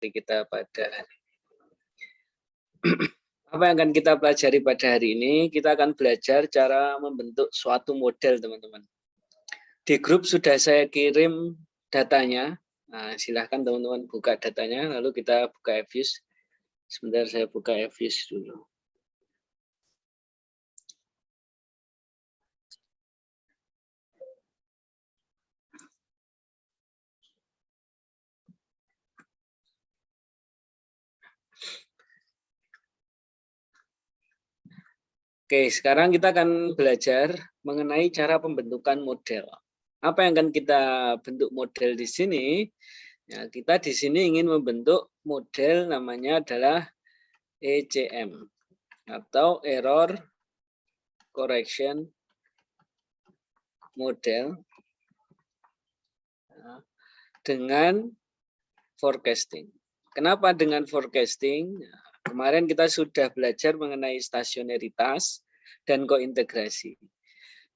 kita pada hari apa yang akan kita pelajari pada hari ini, kita akan belajar cara membentuk suatu model, teman-teman. Di grup sudah saya kirim datanya. Nah, silahkan teman-teman buka datanya, lalu kita buka Evius. Sebentar saya buka Evius dulu. Oke, sekarang kita akan belajar mengenai cara pembentukan model. Apa yang akan kita bentuk model di sini? Ya, kita di sini ingin membentuk model namanya adalah ECM atau Error Correction Model dengan forecasting. Kenapa dengan forecasting? Kemarin kita sudah belajar mengenai stasionaritas dan kointegrasi.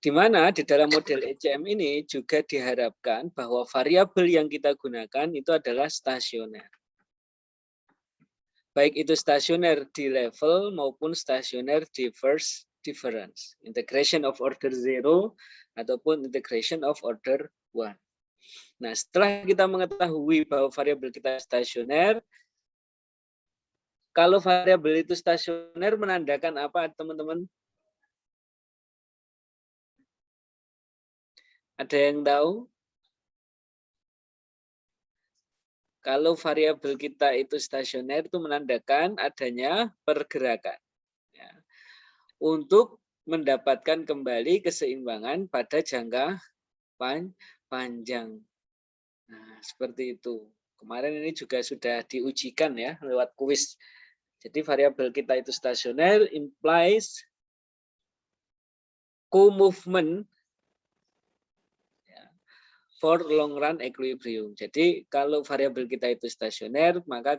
Di mana di dalam model ECM ini juga diharapkan bahwa variabel yang kita gunakan itu adalah stasioner. Baik itu stasioner di level maupun stasioner di first difference. Integration of order 0 ataupun integration of order 1. Nah, setelah kita mengetahui bahwa variabel kita stasioner, kalau variabel itu stasioner menandakan apa, teman-teman? Ada yang tahu? Kalau variabel kita itu stasioner itu menandakan adanya pergerakan. Ya. Untuk mendapatkan kembali keseimbangan pada jangka panjang. Nah, seperti itu. Kemarin ini juga sudah diujikan ya lewat kuis. Jadi variabel kita itu stasioner implies co-movement for long run equilibrium. Jadi kalau variabel kita itu stasioner, maka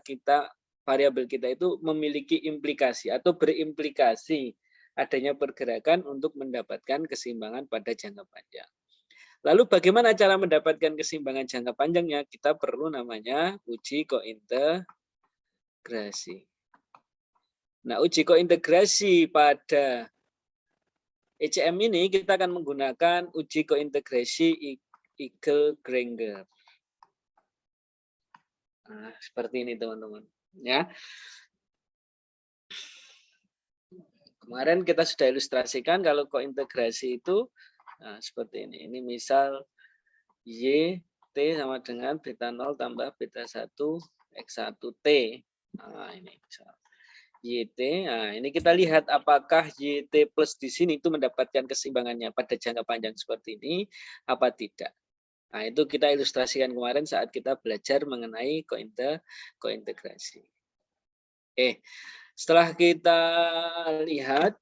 variabel kita itu memiliki implikasi atau berimplikasi adanya pergerakan untuk mendapatkan keseimbangan pada jangka panjang. Lalu bagaimana cara mendapatkan keseimbangan jangka panjangnya? Kita perlu namanya uji kointegrasi. Nah, uji kointegrasi pada ECM ini kita akan menggunakan uji kointegrasi Eagle-Granger. Nah, seperti ini teman-teman. Ya. Kemarin kita sudah ilustrasikan kalau kointegrasi itu seperti ini. Ini misal Y T sama dengan beta 0 tambah beta 1 X1 T. Nah, ini misal YT. Nah, ini kita lihat apakah YT plus di sini itu mendapatkan keseimbangannya pada jangka panjang seperti ini apa tidak. Nah, itu kita ilustrasikan kemarin saat kita belajar mengenai kointegrasi. Setelah kita lihat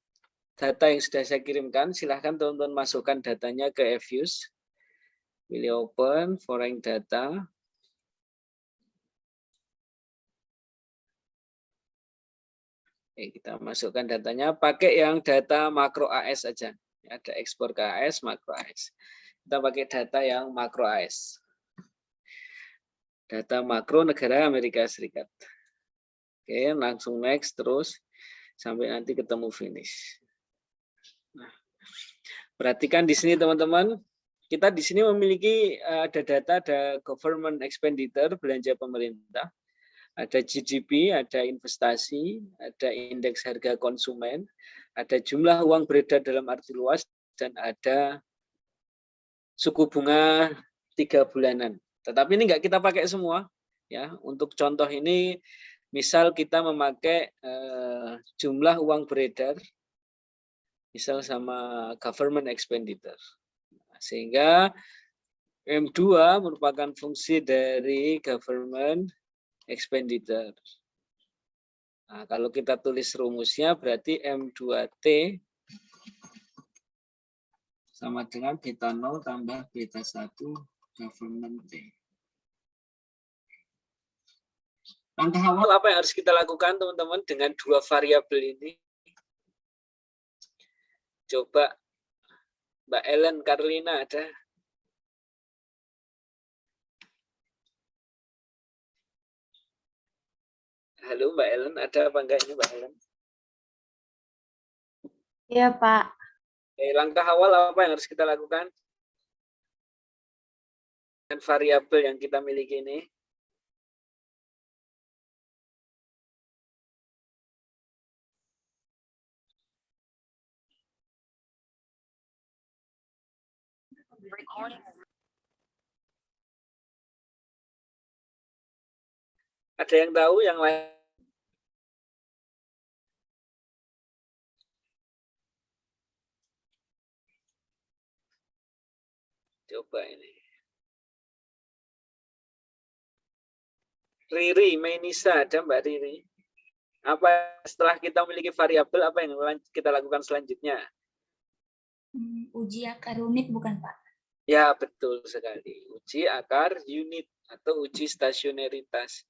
data yang sudah saya kirimkan, silahkan teman-teman masukkan datanya ke Evius. Pilih open, foreign data. Kita masukkan datanya, pakai yang data makro AS saja. Ada ekspor ke AS, makro AS. Kita pakai data yang makro AS. Data makro negara Amerika Serikat. Oke, langsung next terus sampai nanti ketemu finish. Nah, perhatikan di sini teman-teman, kita di sini memiliki ada data, ada government expenditure, belanja pemerintah, ada GDP, ada investasi, ada indeks harga konsumen, ada jumlah uang beredar dalam arti luas, dan ada suku bunga 3 bulanan. Tetapi ini nggak kita pakai semua. Ya, untuk contoh ini, misal kita memakai jumlah uang beredar, misal sama government expenditure. Sehingga M2 merupakan fungsi dari government expenditure. Nah, kalau kita tulis rumusnya berarti M2T sama dengan beta 0 tambah beta 1 government T. Langkah awal apa yang harus kita lakukan teman-teman dengan dua variabel ini? Coba Mbak Ellen Carlina ada? Halo Mbak Ellen, ada apa enggak ini Mbak Ellen? Iya, Pak. Langkah awal apa yang harus kita lakukan dengan variabel yang kita miliki ini? Ada yang tahu yang lain? Coba ini. Riri, Mainisa, ada Mbak Riri. Apa setelah kita memiliki variabel, apa yang kita lakukan selanjutnya? Uji akar unit bukan, Pak? Ya, betul sekali. Uji akar unit atau uji stasionaritas.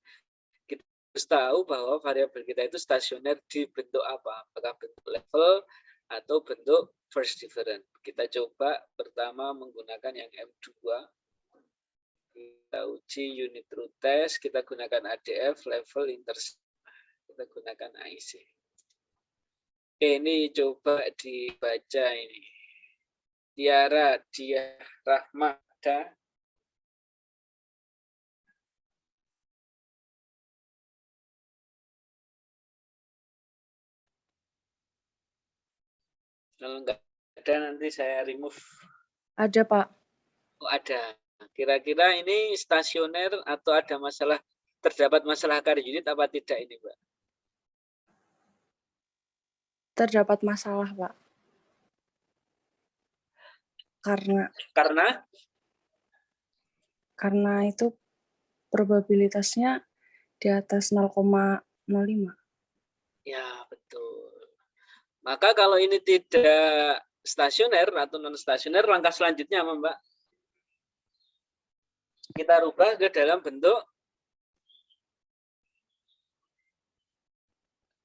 Kita harus tahu bahwa variabel kita itu stasioner di bentuk apa? Apakah bentuk level atau bentuk first difference. Kita coba pertama menggunakan yang M2. Kita uji unit root test, kita gunakan ADF, level, intercept. Kita gunakan IC. Oke, ini coba dibaca ini. Tiara, Dia, Rahma, ada. Kalau enggak ada nanti saya remove. Ada, Pak. Oh, ada. Kira-kira ini stasioner atau ada masalah, terdapat masalah akar unit apa tidak ini, Mbak? Terdapat masalah, Pak. Karena itu probabilitasnya di atas 0,05. Ya, betul. Maka kalau ini tidak stasioner atau non stasioner, langkah selanjutnya apa, Mbak? Kita rubah ke dalam bentuk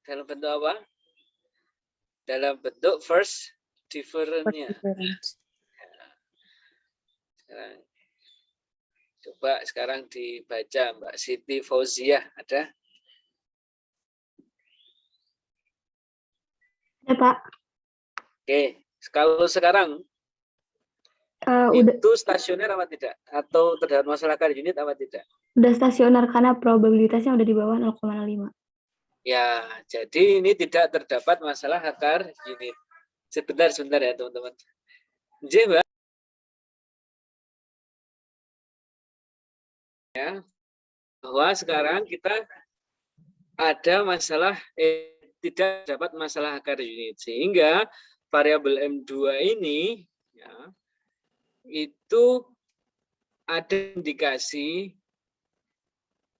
apa? Dalam bentuk first difference-nya. Coba sekarang dibaca Mbak Siti Fauziah, ada? Ya, Pak. Oke, kalau sekarang itu stasioner apa tidak? Atau terdapat masalah akar unit apa tidak? Udah stasioner karena probabilitasnya udah di bawah 0,05. Ya, jadi ini tidak terdapat masalah akar unit. Sebentar ya teman-teman. Mbak. Ya, bahwa sekarang kita ada masalah tidak dapat masalah akar unit, sehingga variabel M2 ini ya, itu ada indikasi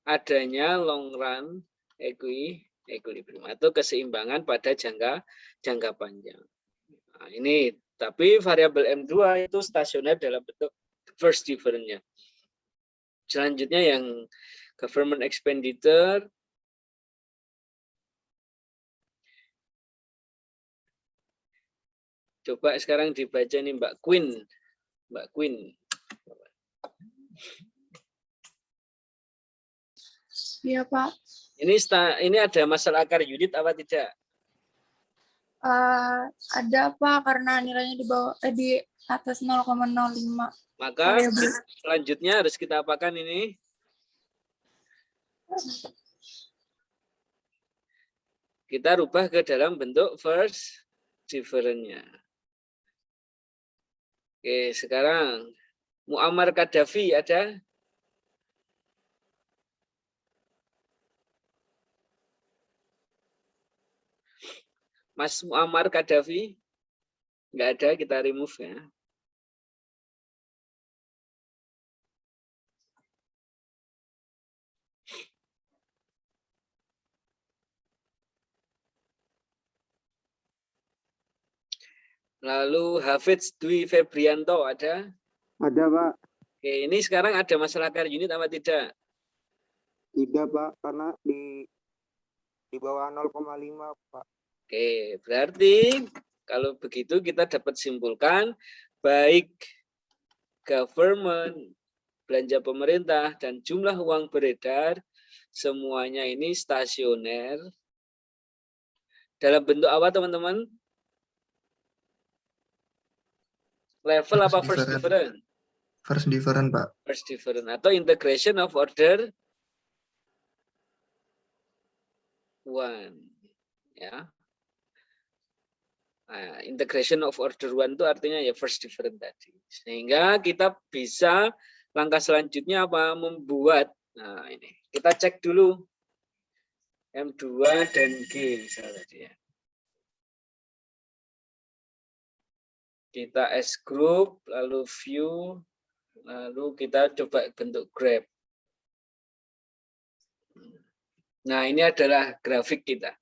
adanya long run equilibrium atau keseimbangan pada jangka panjang. Nah, ini tapi variabel M2 itu stasioner dalam bentuk first difference-nya. Selanjutnya yang government expenditure. Coba sekarang dibaca nih Mbak Queen. Mbak Queen. Iya, Pak. Ini ada masalah akar unit apa tidak? Ada, Pak, karena nilainya di atas 0,05. Maka selanjutnya harus kita apakan ini? Kita rubah ke dalam bentuk first difference-nya. Oke, sekarang Muammar Gaddafi ada? Mas Muammar Gaddafi? Enggak ada, kita remove ya. Lalu Hafidz Dwi Febrianto ada? Ada, Pak. Oke, ini sekarang ada masalah akar unit apa tidak? Tidak, Pak, karena di bawah 0,5, Pak. Oke, berarti kalau begitu kita dapat simpulkan baik government, belanja pemerintah, dan jumlah uang beredar semuanya ini stasioner. Dalam bentuk apa teman-teman? Level apa first different? First different, Pak. First different atau integration of order one, ya. Nah, integration of order one itu artinya ya first different tadi. Sehingga kita bisa langkah selanjutnya apa? Membuat. Nah, ini kita cek dulu M2 dan G misalnya ya. Kita S group, lalu view, lalu kita coba bentuk graph. Nah, ini adalah grafik kita.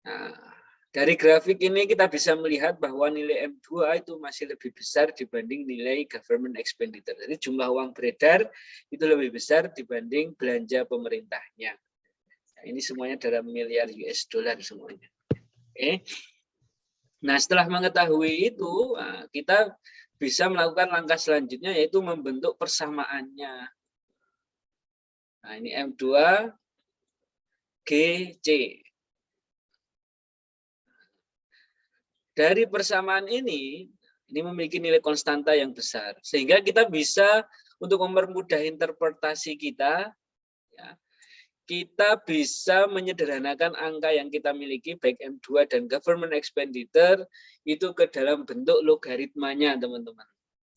Nah, dari grafik ini kita bisa melihat bahwa nilai M2 itu masih lebih besar dibanding nilai government expenditure. Jadi jumlah uang beredar itu lebih besar dibanding belanja pemerintahnya. Nah, ini semuanya dalam miliar US dollar semuanya. Oke. Nah, setelah mengetahui itu, kita bisa melakukan langkah selanjutnya yaitu membentuk persamaannya. Nah, ini M2 GC. Dari persamaan ini memiliki nilai konstanta yang besar. Sehingga kita bisa untuk mempermudah interpretasi kita, ya, kita bisa menyederhanakan angka yang kita miliki baik M2 dan government expenditure itu ke dalam bentuk logaritmanya, teman-teman.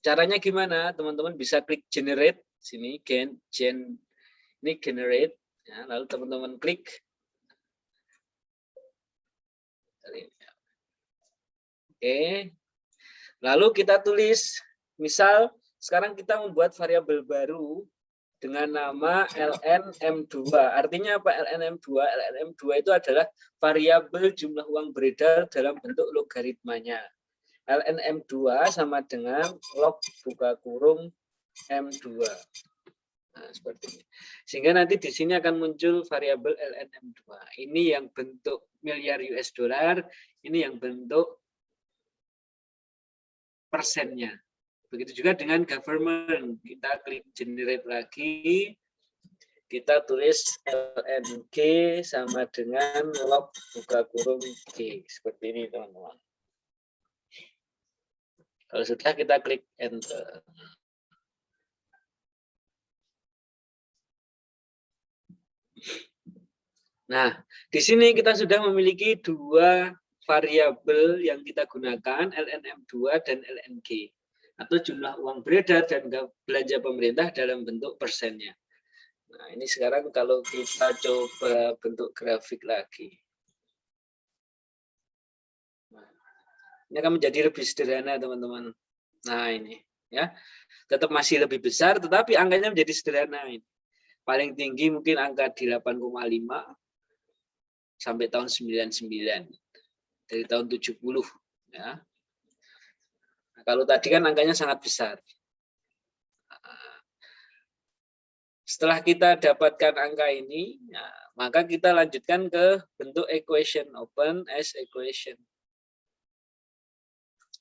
Caranya gimana? Teman-teman bisa klik generate sini, ini generate, ya, lalu teman-teman klik. Oke. Lalu kita tulis, misal sekarang kita membuat variabel baru dengan nama LNM2. Artinya apa LNM2? LNM2 itu adalah variabel jumlah uang beredar dalam bentuk logaritmanya. LNM2 sama dengan log buka kurung M2. Nah, seperti ini. Sehingga nanti di sini akan muncul variabel LNM2. Ini yang bentuk miliar US dollar, ini yang bentuk persennya. Begitu juga dengan government. Kita klik generate lagi. Kita tulis LNG sama dengan log buka kurung G. Seperti ini, teman-teman. Kalau sudah, kita klik enter. Nah, di sini kita sudah memiliki dua variabel yang kita gunakan, LNM2 dan LNG, atau jumlah uang beredar dan belanja pemerintah dalam bentuk persennya. Nah, ini sekarang kalau kita coba bentuk grafik lagi. Nah, ini akan menjadi lebih sederhana, teman-teman. Nah, ini ya. Tetap masih lebih besar, tetapi angkanya menjadi sederhana. Paling tinggi mungkin angka di 8,5 sampai tahun 99. Dari tahun 70 ya. Nah, kalau tadi kan angkanya sangat besar. Setelah kita dapatkan angka ini, ya, maka kita lanjutkan ke bentuk equation, open as equation.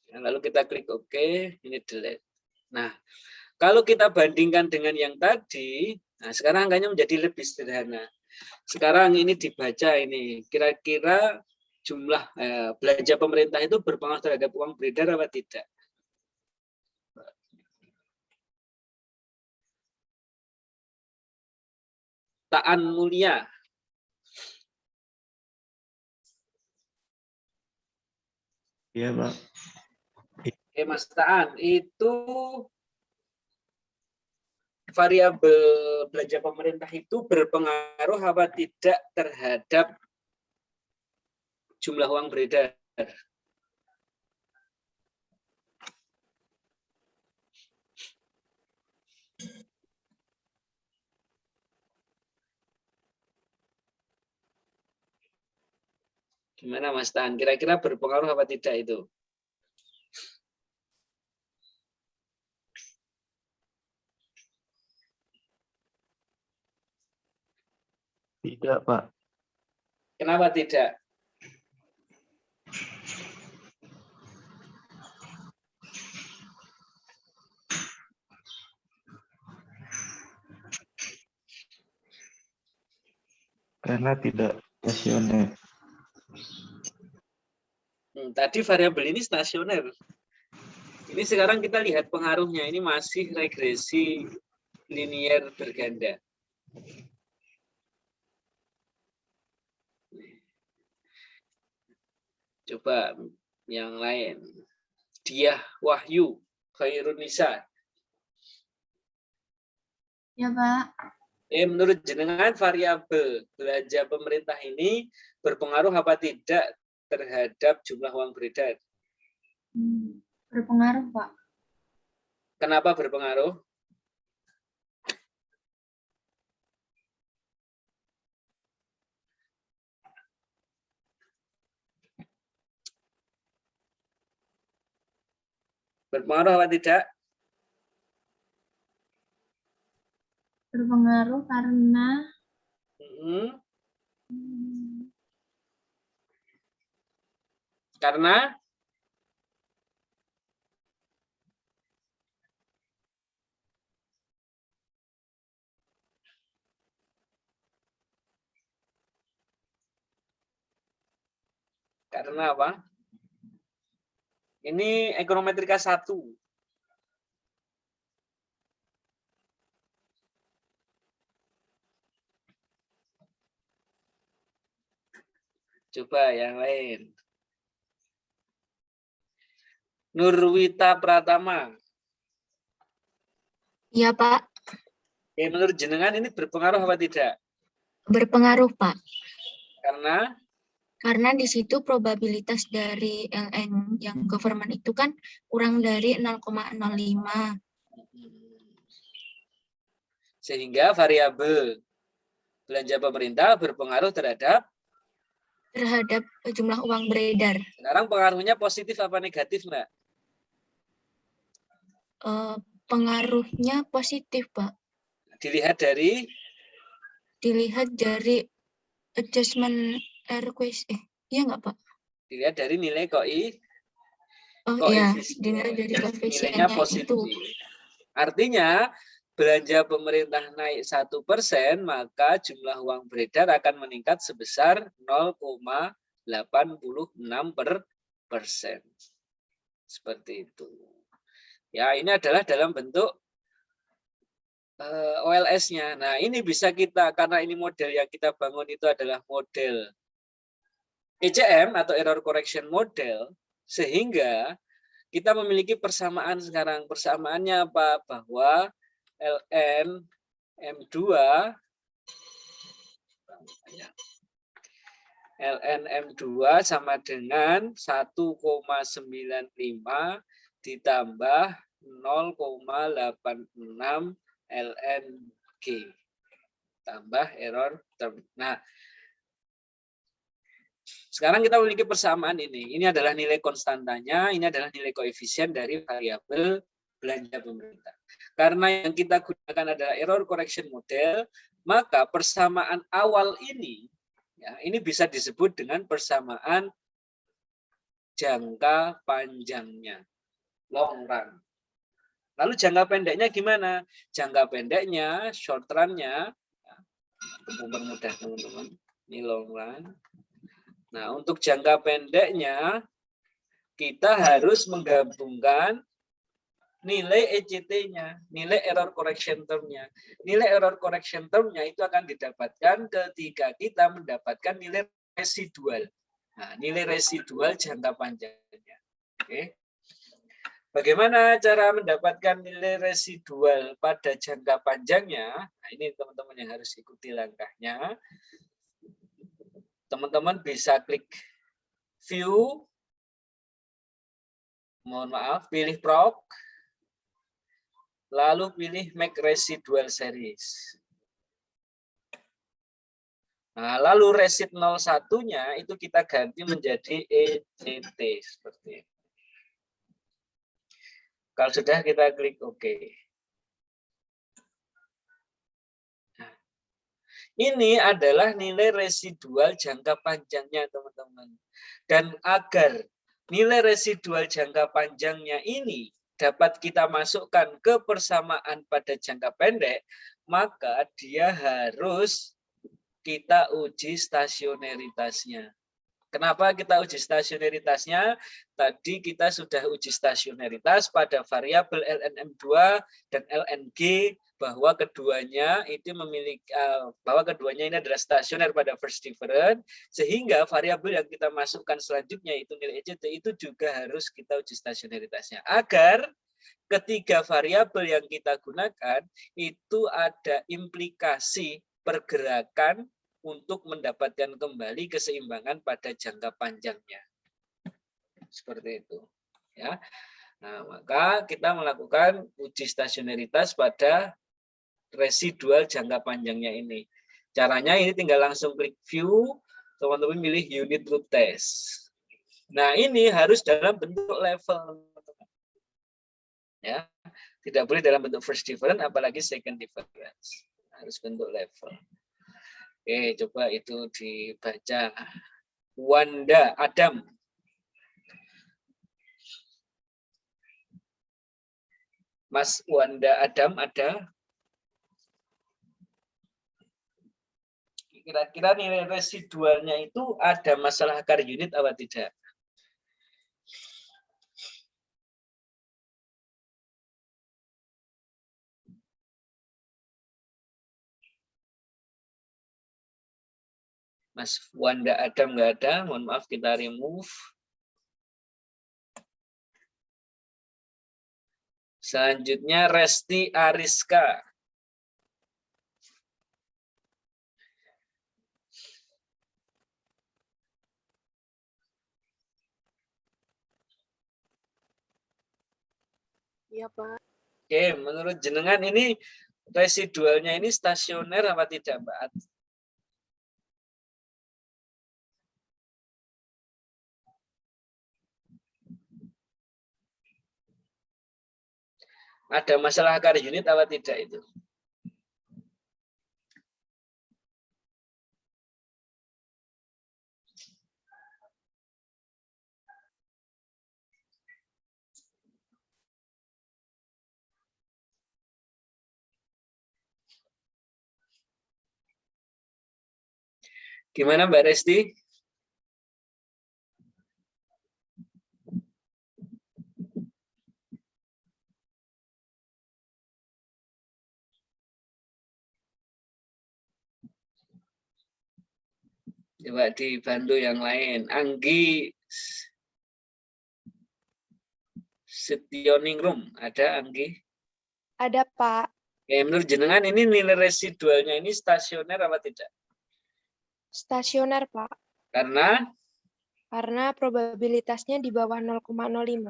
Ya, lalu kita klik OK, ini delete. Nah, kalau kita bandingkan dengan yang tadi, nah sekarang angkanya menjadi lebih sederhana. Sekarang ini dibaca ini, kira-kira jumlah belanja pemerintah itu berpengaruh terhadap uang beredar apa tidak? Taan Mulia. Iya, Pak. Oke, Mas Taan, itu variabel belanja pemerintah itu berpengaruh apa tidak terhadap jumlah uang beredar? Gimana Mas Tan? Kira-kira berpengaruh apa tidak itu? Tidak, Pak. Kenapa tidak? Karena tidak stasioner. Tadi variabel ini stasioner. Ini sekarang kita lihat pengaruhnya. Ini masih regresi linier berganda. Coba yang lain. Diah Wahyu, Khairunisa. Ya, Pak. Menurut jenengan variabel belanja pemerintah ini berpengaruh apa tidak terhadap jumlah uang beredar? Berpengaruh, Pak. Kenapa berpengaruh? Berpengaruh apa tidak? Berpengaruh karena Karena apa? Ini ekonometrika 1. Coba yang lain. Nurwita Pratama. Iya, Pak. Menurut jenengan ini berpengaruh apa tidak? Berpengaruh, Pak. Karena di situ probabilitas dari LN yang government itu kan kurang dari 0,05. Sehingga variabel belanja pemerintah berpengaruh terhadap Jumlah uang beredar. Sekarang pengaruhnya positif apa negatif, Mbak? Pengaruhnya positif, Pak. Dilihat dari adjustment request. Iya nggak, Pak? Dilihat dari nilai Oh iya, koefisien. dilihat dari Nilainya koefisiennya positif. itu. Artinya belanja pemerintah naik 1%, maka jumlah uang beredar akan meningkat sebesar 0,86%. Seperti itu. Ya, ini adalah dalam bentuk OLS-nya. Nah, ini bisa kita, karena ini model yang kita bangun itu adalah model ECM atau Error Correction Model, sehingga kita memiliki persamaan sekarang. Persamaannya apa? Bahwa ln M2 sama dengan 1,95 ditambah 0,86 ln-G tambah error term. Nah, sekarang kita memiliki persamaan ini. Ini adalah nilai konstantanya, ini adalah nilai koefisien dari variabel belanja pemerintah. Karena yang kita gunakan adalah error correction model, maka persamaan awal ini, ya, ini bisa disebut dengan persamaan jangka panjangnya, long run. Lalu jangka pendeknya gimana? Jangka pendeknya, short run-nya, mempermudah teman-teman, ini long run. Nah, untuk jangka pendeknya, kita harus menggabungkan nilai ECT-nya, nilai error correction term-nya. Nilai error correction term-nya itu akan didapatkan ketika kita mendapatkan nilai residual. Nah, nilai residual jangka panjangnya. Oke. Bagaimana cara mendapatkan nilai residual pada jangka panjangnya? Nah, ini teman-teman yang harus ikuti langkahnya. Teman-teman bisa klik view, pilih proc, lalu pilih make residual series. Nah, lalu resid 01-nya itu kita ganti menjadi ECT seperti ini. Kalau sudah, kita klik OK. Nah, ini adalah nilai residual jangka panjangnya, teman-teman. Dan agar nilai residual jangka panjangnya ini dapat kita masukkan ke persamaan pada jangka pendek, maka dia harus kita uji stasioneritasnya. Kenapa kita uji stasioneritasnya? Tadi kita sudah uji stasioneritas pada variabel LNM2 dan LNG bahwa keduanya itu memiliki ini adalah stasioner pada first different, sehingga variabel yang kita masukkan selanjutnya itu nilai ECT itu juga harus kita uji stasioneritasnya agar ketiga variabel yang kita gunakan itu ada implikasi pergerakan untuk mendapatkan kembali keseimbangan pada jangka panjangnya. Seperti itu. Ya. Nah, maka kita melakukan uji stasioneritas pada residual jangka panjangnya ini. Caranya ini tinggal langsung klik view, teman-teman pilih unit root test. Nah, ini harus dalam bentuk level. Ya. Tidak boleh dalam bentuk first difference, apalagi second difference. Harus bentuk level. Oke, coba itu dibaca. Wanda Adam. Mas Wanda Adam ada? Kira-kira nilai residualnya itu ada masalah akar unit apa tidak? Mas Wanda Adam nggak ada, mohon maaf kita remove. Selanjutnya Resti Ariska. Iya, Pak. Oke, menurut jenengan ini residualnya ini stasioner apa tidak, Mbak? Ada masalah akar unit apa tidak itu? Gimana Mbak Resti? Coba dibantu yang lain. Anggi Setioningrum, ada Anggi? Ada, Pak. Oke, menurut jenengan ini nilai residualnya ini stasioner apa tidak? Stasioner, Pak. Karena probabilitasnya di bawah 0,05.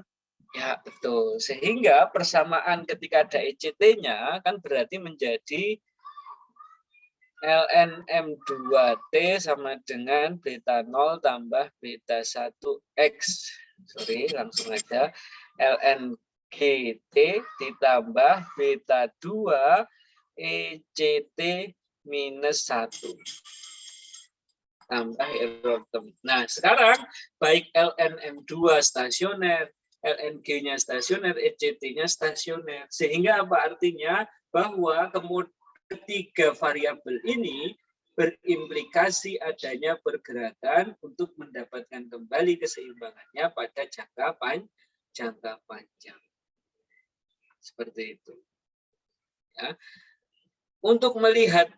ya betul. Sehingga persamaan ketika ada ECT-nya kan berarti menjadi LNM2T sama dengan beta 0 tambah beta 1X. Sorry, langsung aja. LNGT ditambah beta 2 ECT minus 1. Tambah error term. Nah, sekarang baik LNM2 stasioner, LNG-nya stasioner, ECT-nya stasioner. Sehingga apa artinya? Bahwa ketiga variabel ini berimplikasi adanya pergerakan untuk mendapatkan kembali keseimbangannya pada jangka panjang. Seperti itu. Ya. Untuk melihat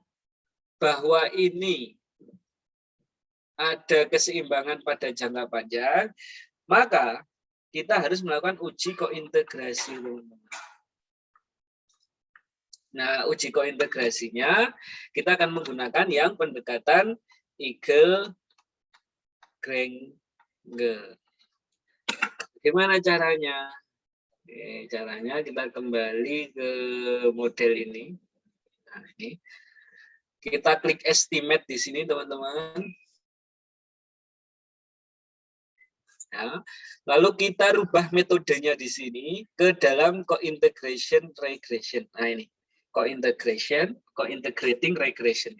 bahwa ini ada keseimbangan pada jangka panjang, maka kita harus melakukan uji kointegrasi. Nah, uji kointegrasinya kita akan menggunakan yang pendekatan Igel-Granger. Bagaimana caranya? Oke, caranya kita kembali ke model ini. Nah, ini. Kita klik estimate di sini, teman-teman. Ya. Lalu kita rubah metodenya di sini ke dalam co-integration regression. Nah, ini. Co-integrating regression.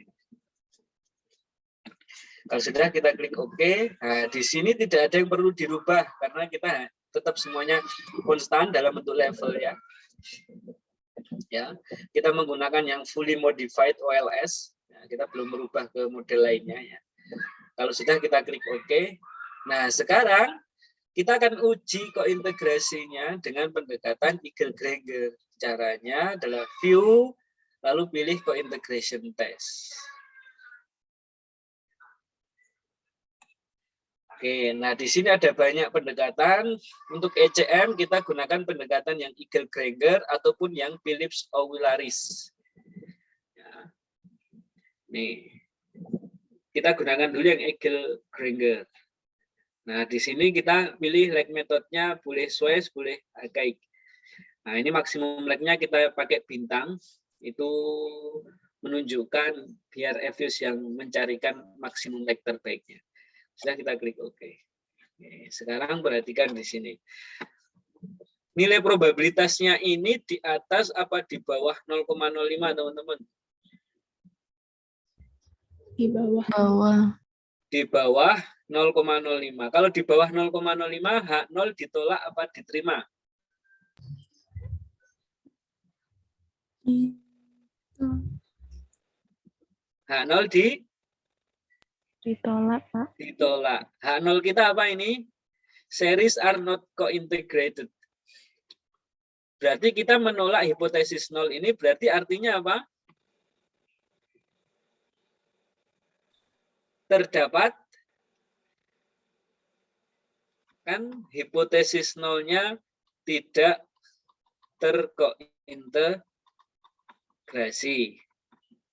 Kalau sudah kita klik OK. Nah, di sini tidak ada yang perlu dirubah karena kita tetap semuanya konstan dalam bentuk level ya. Ya, kita menggunakan yang fully modified OLS. Nah, Nah, kita belum merubah ke model lainnya ya. Kalau sudah kita klik OK. Nah, sekarang kita akan uji kointegrasinya dengan pendekatan Eagle-Granger. Caranya adalah view, lalu pilih co-integration test. Oke, nah di sini ada banyak pendekatan. Untuk ECM kita gunakan pendekatan yang Eagle-Granger ataupun yang Phillips-Owilaris. Ya. Nih, kita gunakan dulu yang Eagle-Granger. Nah, di sini kita pilih lag metodenya boleh Swiss, boleh archaic. Nah, ini maksimum lagnya kita pakai bintang. Itu menunjukkan biar Evius yang mencarikan maksimum lag terbaiknya. Sudah kita klik OK. Oke, sekarang perhatikan di sini. Nilai probabilitasnya ini di atas apa di bawah 0,05 teman-teman? Di bawah. Di bawah 0,05. Kalau di bawah 0,05, H0 ditolak apa diterima? H0 Ditolak, Pak. ditolak. H0 kita apa ini? Series are not co-integrated. Berarti kita menolak hipotesis 0 ini, berarti artinya apa? Terdapat kan hipotesis 0-nya tidak terkointegrasi.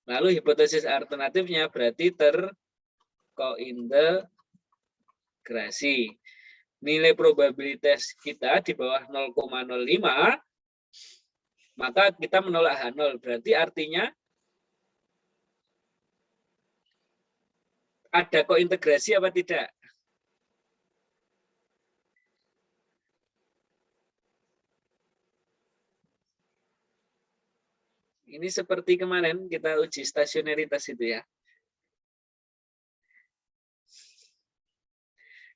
Lalu hipotesis alternatifnya berarti terkointegrasi. Nilai probabilitas kita di bawah 0,05, maka kita menolak H0. Berarti artinya ada kointegrasi apa tidak? Ini seperti kemarin kita uji stasionaritas itu ya.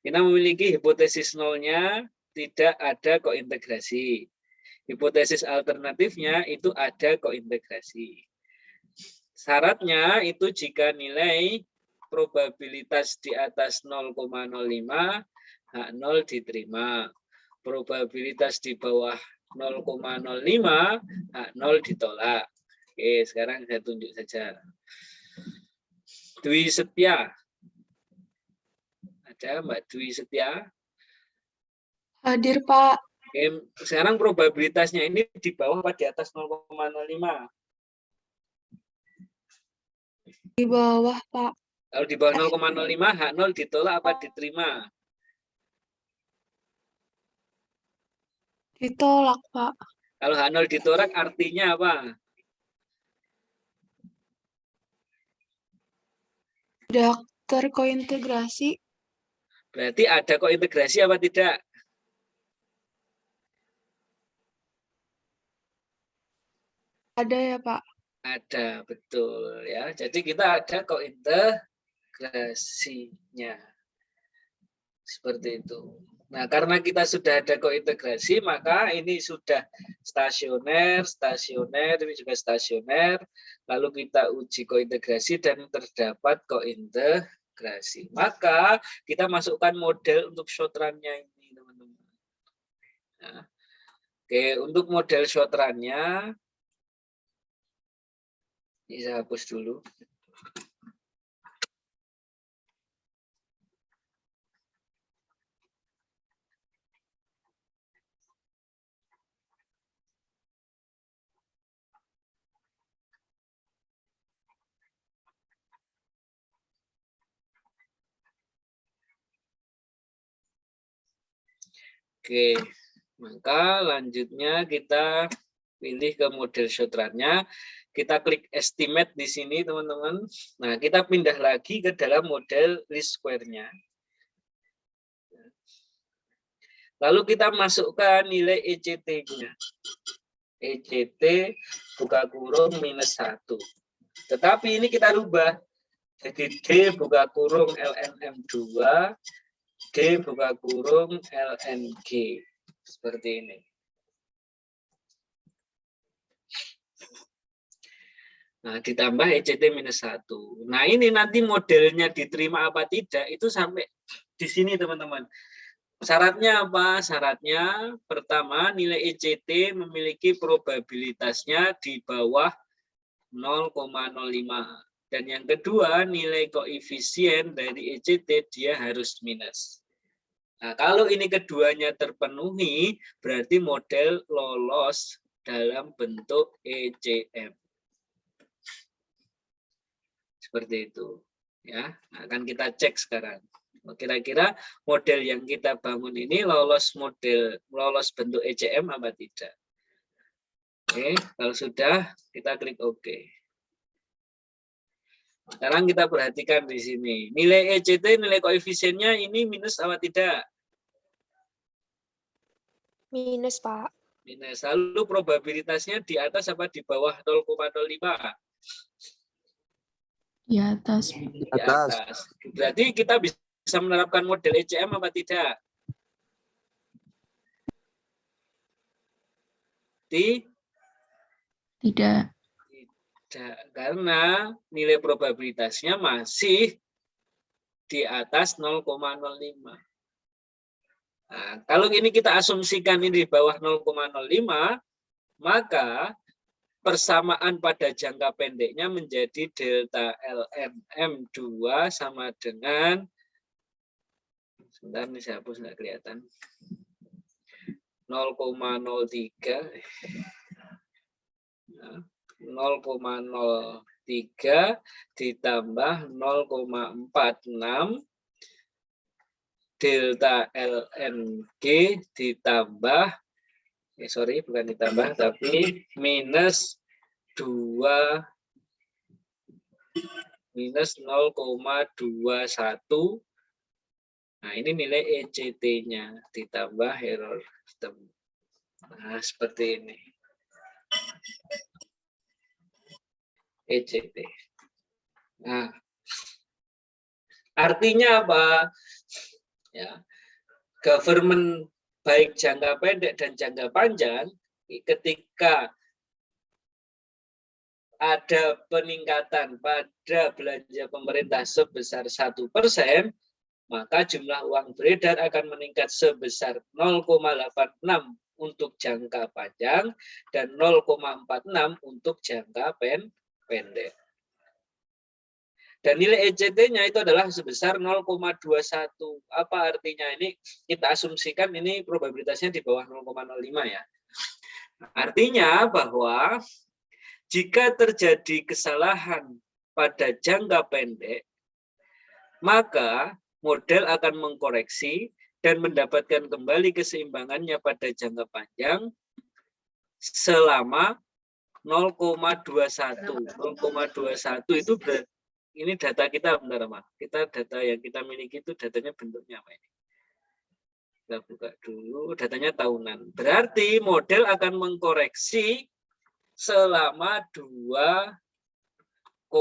Kita memiliki hipotesis 0-nya tidak ada kointegrasi. Hipotesis alternatifnya itu ada kointegrasi. Syaratnya itu jika nilai probabilitas di atas 0,05, H0 diterima. Probabilitas di bawah 0,05, H0 ditolak. Oke, sekarang saya tunjuk saja. Dwi Setia. Ada Mbak Dwi Setia? Hadir, Pak. Oke, sekarang probabilitasnya ini di bawah apa di atas 0,05? Di bawah, Pak. Kalau di bawah 0,05, H0 ditolak apa diterima? Ditolak, Pak. Kalau H0 ditolak artinya apa? Tidak terkointegrasi. Berarti ada kointegrasi apa tidak? Ada ya, Pak? Ada, betul ya. Jadi kita ada kointegrasinya. Seperti itu. Nah, karena kita sudah ada kointegrasi, maka ini sudah stasioner, ini juga stasioner. Lalu kita uji kointegrasi dan terdapat kointegrasi. Maka kita masukkan model untuk short-run-nya ini, teman-teman. Nah, oke, untuk model short-run-nya, ini saya hapus dulu. Oke, maka lanjutnya kita pilih ke model short-run-nya. Kita klik estimate di sini, teman-teman. Nah, kita pindah lagi ke dalam model least square-nya. Lalu kita masukkan nilai ECT-nya. ECT buka kurung -1. Tetapi ini kita rubah. Jadi D buka kurung LNM2. D buka kurung LNG. Seperti ini. Nah, ditambah ECT minus 1. Nah, ini nanti modelnya diterima apa tidak, itu sampai di sini, teman-teman. Syaratnya apa? Syaratnya pertama, nilai ECT memiliki probabilitasnya di bawah 0,05. Dan yang kedua, nilai koefisien dari ECT dia harus minus. Nah, kalau ini keduanya terpenuhi, berarti model lolos dalam bentuk ECM. Seperti itu. Ya, akan kita cek sekarang. Kira-kira model yang kita bangun ini lolos bentuk ECM apa tidak? Oke, kalau sudah kita klik OK. Sekarang kita perhatikan di sini. Nilai ECT, nilai koefisiennya ini minus apa tidak? Minus, Pak. Minus. Lalu probabilitasnya di atas apa di bawah 0,05? Di atas. Di atas. Berarti kita bisa menerapkan model ECM apa tidak? Tidak. Tidak, karena nilai probabilitasnya masih di atas 0,05. Nah, kalau ini kita asumsikan ini di bawah 0,05, maka persamaan pada jangka pendeknya menjadi delta ln M2 sama dengan, sebentar nih saya hapus nggak kelihatan, 0,03 ditambah 0,46 delta lnG ditambah, bukan ditambah, tapi minus 0,21. Nah, ini nilai ECT-nya ditambah error system. Nah, seperti ini. ECT. Nah, artinya apa? Ya, government baik jangka pendek dan jangka panjang, ketika ada peningkatan pada belanja pemerintah sebesar 1%, maka jumlah uang beredar akan meningkat sebesar 0,86 untuk jangka panjang dan 0,46 untuk jangka pendek. Dan nilai ECT-nya itu adalah sebesar 0,21. Apa artinya ini? Kita asumsikan ini probabilitasnya di bawah 0,05 ya. Artinya bahwa jika terjadi kesalahan pada jangka pendek, maka model akan mengkoreksi dan mendapatkan kembali keseimbangannya pada jangka panjang selama 0,21. 0,21 itu berarti, ini data kita, bentar Mas. Data yang kita miliki itu datanya bentuknya apa ini? Kita buka dulu, datanya tahunan. Berarti model akan mengkoreksi selama 2,1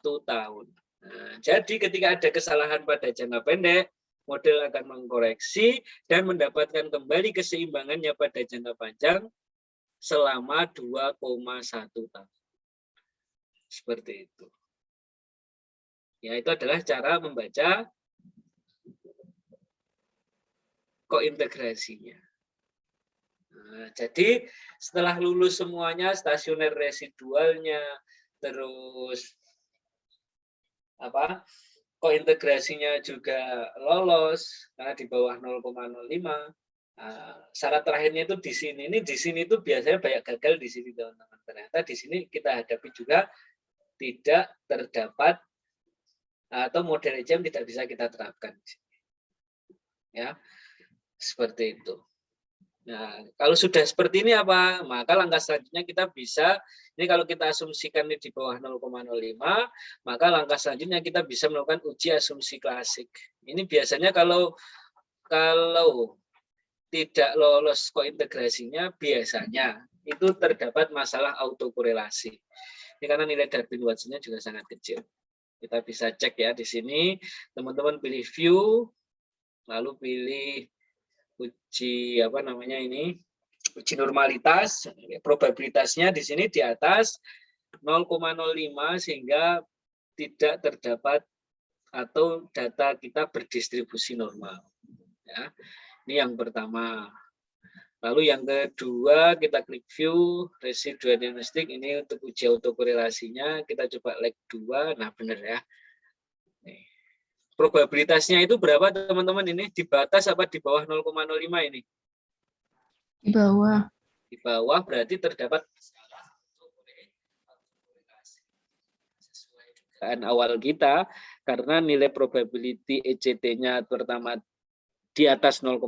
tahun. Nah, jadi ketika ada kesalahan pada jangka pendek, model akan mengkoreksi dan mendapatkan kembali keseimbangannya pada jangka panjang selama 2,1 tahun. Seperti itu. Ya, itu adalah cara membaca kointegrasinya. Nah, jadi setelah lulus semuanya, stasioner residualnya, terus kointegrasinya juga lolos karena di bawah 0,05. Syarat terakhirnya itu di sini. Ini di sini itu biasanya banyak gagal di sini, teman-teman. Ternyata di sini kita hadapi juga tidak terdapat atau model ECM tidak bisa kita terapkan. Ya, seperti itu. Nah, kalau sudah seperti ini apa? Maka langkah selanjutnya kita bisa, ini kalau kita asumsikan ini di bawah 0,05, maka langkah selanjutnya kita bisa melakukan uji asumsi klasik. Ini biasanya kalau tidak lolos kointegrasinya, biasanya itu terdapat masalah autokorelasi. Ini karena nilai Darwin-Watson-nya juga sangat kecil. Kita bisa cek ya di sini, teman-teman pilih view, lalu pilih uji uji normalitas, probabilitasnya di sini di atas, 0,05 sehingga tidak terdapat atau data kita berdistribusi normal. Ya. Ini yang pertama. Lalu yang kedua, kita klik view residual diagnostik. Ini untuk uji autokorelasinya. Kita coba leg 2. Nah, benar ya. Nih. Probabilitasnya itu berapa teman-teman ini? Di batas apa di bawah 0,05 ini? Di bawah. Di bawah berarti terdapat dugaan awal kita karena nilai probability ECT-nya pertama di atas 0,05,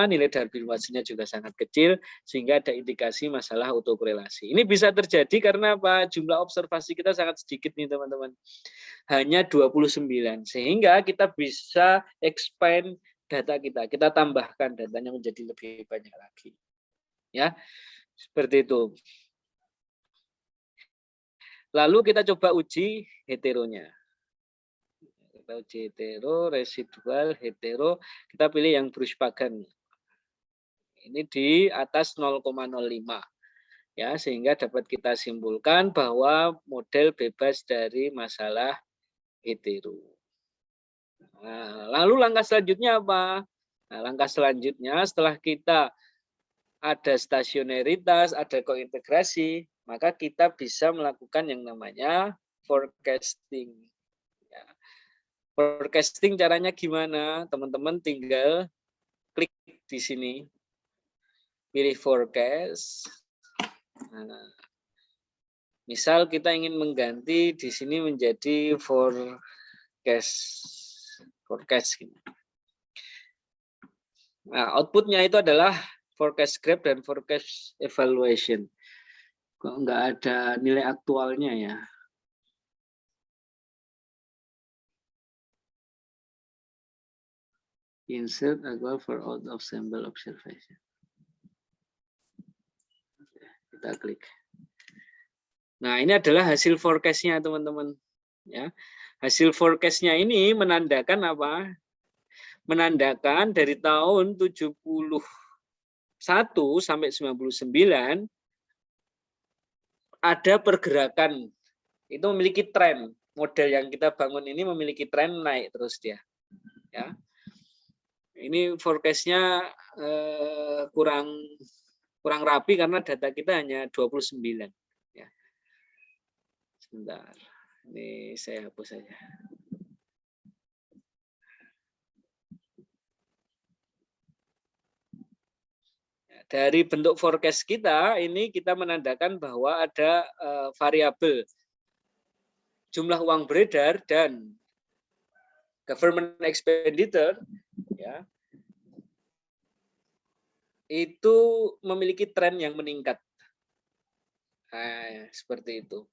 nilai Darwin Watson-nya juga sangat kecil, sehingga ada indikasi masalah autokorelasi. Ini bisa terjadi karena apa? Jumlah observasi kita sangat sedikit nih teman-teman. Hanya 29, sehingga kita bisa expand data kita. Kita tambahkan datanya menjadi lebih banyak lagi. Ya, seperti itu. Lalu kita coba uji heteronya. Kita uji hetero, residual, hetero. Kita pilih yang Bruce-Pagan. Ini di atas 0,05. Ya, sehingga dapat kita simpulkan bahwa model bebas dari masalah hetero. Nah, lalu langkah selanjutnya apa? Nah, langkah selanjutnya setelah kita ada stasionaritas, ada kointegrasi, maka kita bisa melakukan yang namanya forecasting. Ya. Forecasting caranya gimana? Teman-teman tinggal klik di sini, pilih forecast. Nah, misal kita ingin mengganti di sini menjadi forecast. Nah, outputnya itu adalah forecast graph dan forecast evaluation. Kok nggak ada nilai aktualnya ya? Insert actual for out of sample observation. Kita klik. Nah, ini adalah hasil forecast-nya teman-teman. Ya, hasil forecast-nya ini menandakan apa? Menandakan dari tahun 71 sampai 99 ada pergerakan. Itu memiliki tren. Model yang kita bangun ini memiliki tren naik terus dia. Ya. Ini forecast-nya kurang rapi karena data kita hanya 29. Ya. Sebentar. Ini saya hapus saja. Dari bentuk forecast kita, ini kita menandakan bahwa ada variabel jumlah uang beredar dan government expenditure, ya, itu memiliki tren yang meningkat. Nah, seperti itu.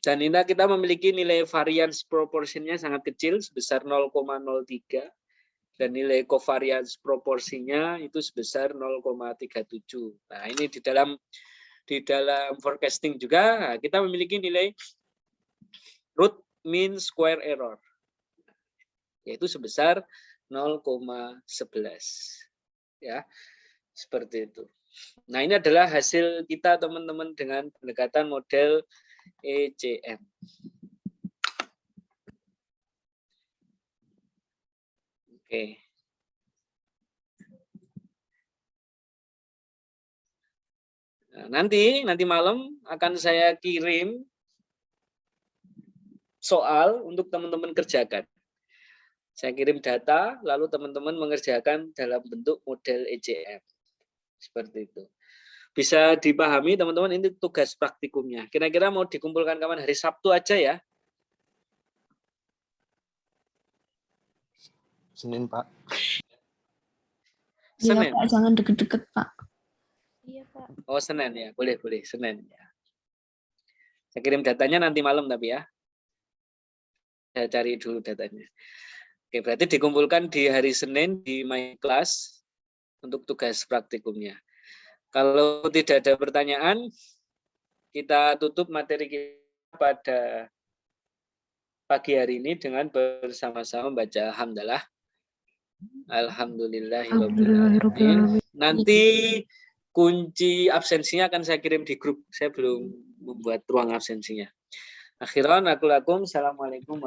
Dan ini kita memiliki nilai variance proportionnya sangat kecil, sebesar 0,03. Dan nilai covariance proporsinya itu sebesar 0,37. Nah, ini di dalam forecasting juga kita memiliki nilai root mean square error, yaitu sebesar 0,11. Ya, seperti itu. Nah, ini adalah hasil kita teman-teman dengan pendekatan model ECM. Oke. Nah, nanti malam akan saya kirim soal untuk teman-teman kerjakan. Saya kirim data, lalu teman-teman mengerjakan dalam bentuk model ECM. Seperti itu. Bisa dipahami teman-teman, ini tugas praktikumnya. Kira-kira mau dikumpulkan kapan? Hari Sabtu aja ya? Senin, Pak. Iya, Senin. Pak, jangan deket-deket, Pak. Iya, Pak. Oh, Senin ya. Boleh, Senin ya. Saya kirim datanya nanti malam tapi ya. Saya cari dulu datanya. Oke, berarti dikumpulkan di hari Senin di My Class untuk tugas praktikumnya. Kalau tidak ada pertanyaan, kita tutup materi kita pada pagi hari ini dengan bersama-sama membaca hamdalah. Alhamdulillahirobbilalamin. Nanti kunci absensinya akan saya kirim di grup. Saya belum membuat ruang absensinya. Akhiran aku lakum. Assalamualaikum.